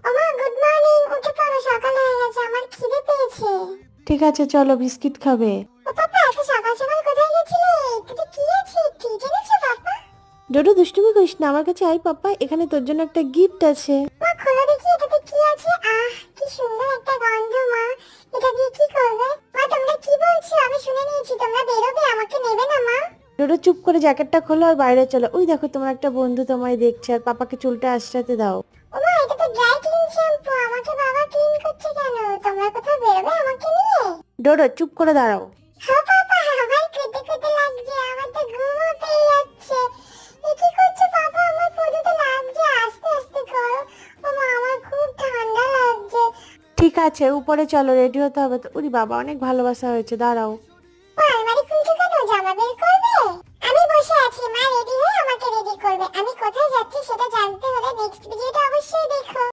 ওমা good morning, উঠে পড়ো, সকাল হয়ে গেছে, আমার খিদে পেয়েছে। ঠিক আছে চলো, বিস্কিট খাবে? ও পাপা, এত সকাল সকাল কোথায় গেছিলে? এটাতে কি আছে? ট্রিট এনেছো পাপা? ডোডো দুষ্টুমি করিস না, আমার কাছে আই পাপা, এখানে তোর জন্য একটা গিফট আছে। মা খোলো দেখি, এটাতে কি আছে? আহ, কি সুন্দর একটা গন্ধ মা। এটা দিয়ে কি করবে? মা তোমরা কি বলছো? আমি শুনে নিয়েছি তোমরা বেরোবে, আমাকে নেবে না মা? ডোডো চুপ করে জ্যাকেটটা খোলো আর বাইরে চলো। ওই দেখো তোমার একটা বন্ধু তোমায় দেখছে, আর পাপাকে চুলটা আঁচড়াতে দাও। ওমা, এটা তো ড্রাই ক্লিন শ্যাম্পু, আমাকে বাবা ক্লিন করছে কেন? তোমরা কোথাও বেরোবে আমাকে নিয়ে? ডোডো চুপ করে দাঁড়াও। হ্যাঁ পাপা, আমার খেতে খেতে লাগছে, আমার তো ঘুমও পেয়ে যাচ্ছে। এ কি করছো পাপা? আমার পদুতে লাগছে, আস্তে আস্তে করো। ওমা, আমার খুব ঠান্ডা লাগছে। ঠিক আছে উপরে চলো, রেডি হতে হবে তো। উরি বাবা, অনেক ভালোবাসা হয়েছে, দাঁড়াও।